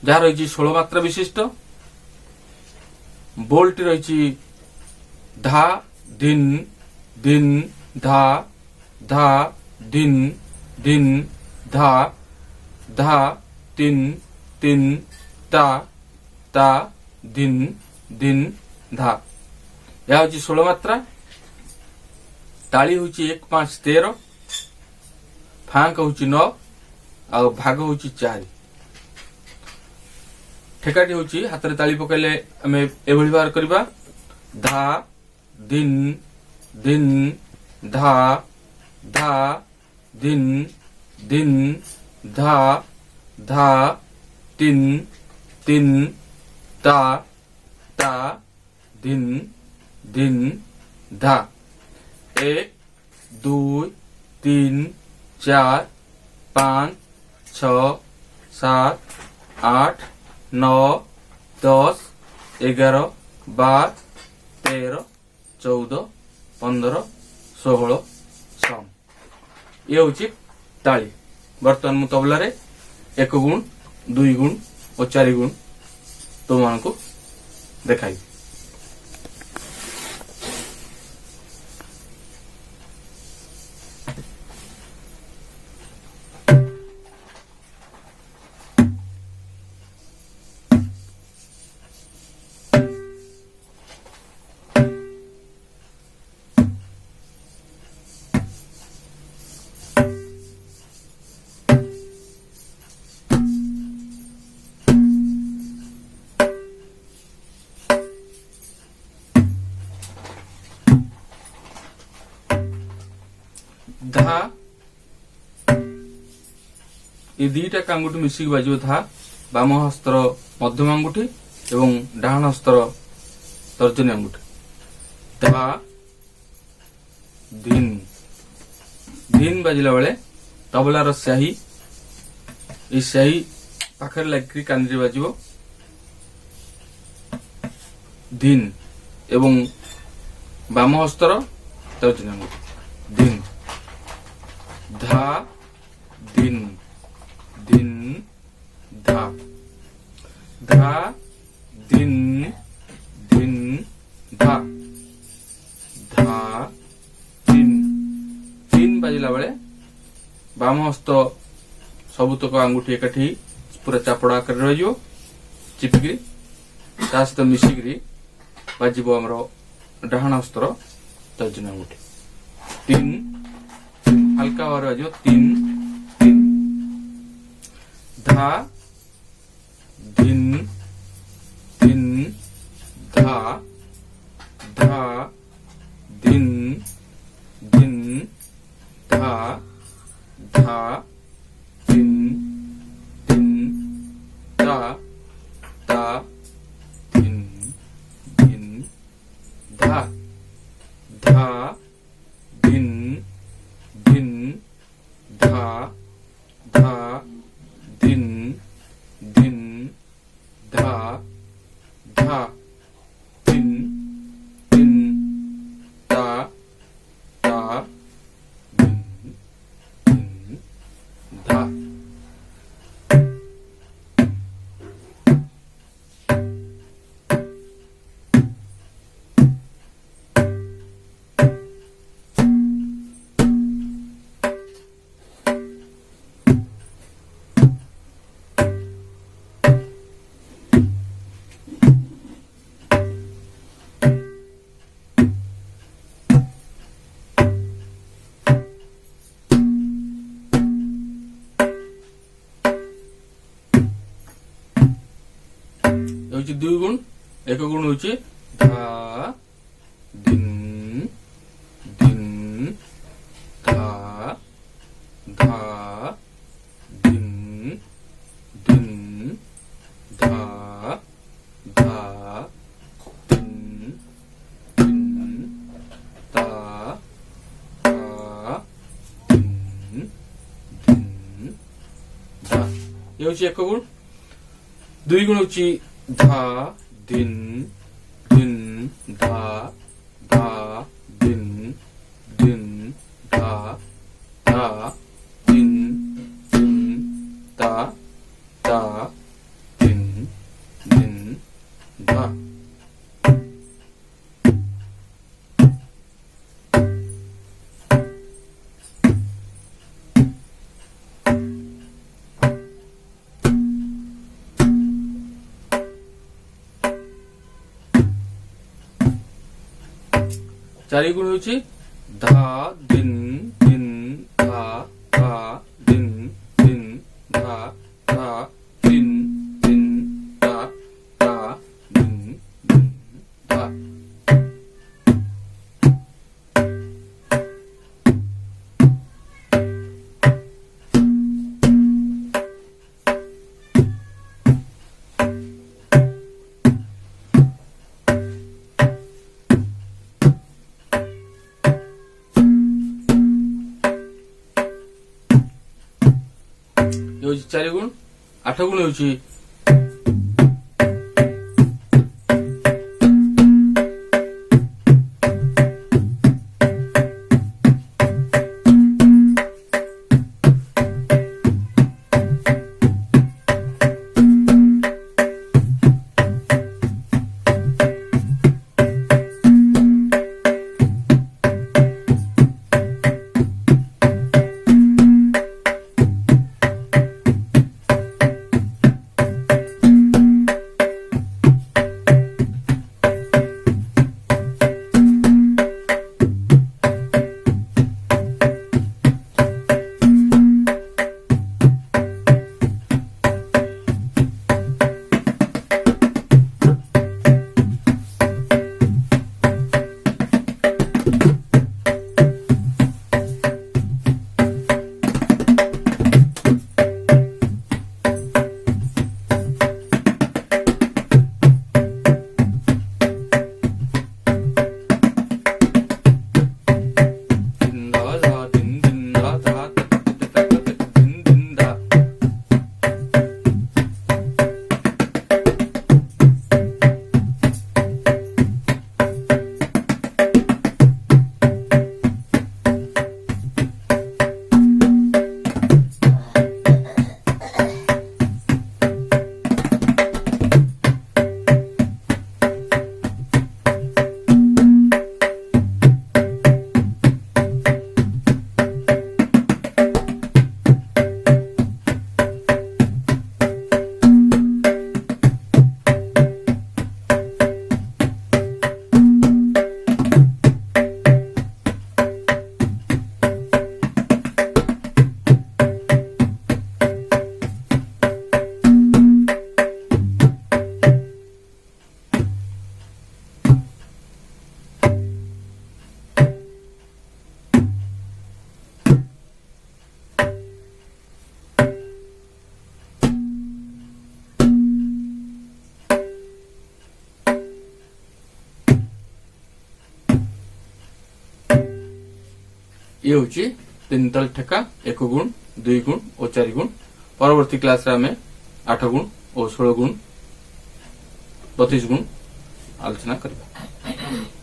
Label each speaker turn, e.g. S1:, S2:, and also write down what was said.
S1: जहाँ रही 16 मात्रा विशिष्ट। बोल्ट रही धा दिन दिन धा धा दिन दिन धा धा तीन तीन ता ता दिन दिन धा। यह हूँ 16 मात्रा। ताली हूँ 1 5 13, फांक हूँ 9 आ भाग हूँ 4। ठेकाटी हूँ हाथ में ताली पकड़े आम एभली बाहर करवा धा दिन दिन धा धा दिन दिन धा धा तीन तीन ता ता दिन दिन धा। 1 2 3 4 5 6 7 8 9 10 11 12 13 14 15 16 17। ये हूँ ताली। बर्तमान मु तबला रे 1 गुण 2 गुण और 4 गुण तुम मान को देखाई। धा ये दीटा आंगुठी मिसिक बाजिबो। धा बाम हस्तर मध्यम आंगुठी एवं डाहाण हस्तर तर्जनी आंगुठी। धा दिन दिन बाजिला बेले तबलार स्याही ये स्याही पाखरे लगी कानी बाजिबो। दिन एवं बाम हस्तर तर्जनी आंगुठी। दिन धा दिन दिन धा धा दिन दिन धा धा दिन दिन बाजिला बेले बाम हस्त सबुतक आंगुठी एकाठी पूरा चापड़ा आकार रही चिपिकी ता सहित मिसिकी बाजिबो आमर डाहाण हस्तर तर्जनी आंगुठी। 3 हल्का भाव बाजिबो 3 3 धा दिन दिन धा धा दिन दिन धा धा दिन दिन धा धा दिन दिन धा धा दिन दिन धा धा दिन दिन धा धा दिन दिन धा धा दिन दिन धा। हूँ 2 गुण 1 गुण हूँ धा दिन दिन धा धा दिन दिन धा धा दिन दिन धा धा दिन दिन धा। ये हूँ 1 गुण। 2 गुण हूँ धा दिन दिन धा धा दिन दिन धा धा दिन दिन धा धा दिन ଚାରି ଗୁଣ ହେଉଛି ଧା ଦିନ ଦିନ ଧା ଧା ଦିନ ଦିନ ଧା ଧା ଦିନ ଦିନ ଧା ଧା ଦିନ ଦିନ ଧା। ହେଉଛି 4 ଗୁଣ। 8 ଗୁଣ ହେଉଛି ये होची 3 तल ठेका 1 गुण 2 गुण और 4 गुण। परवर्ती क्लास रे हमें 8 गुण और 16 गुण 32 गुण आलोचना करबा।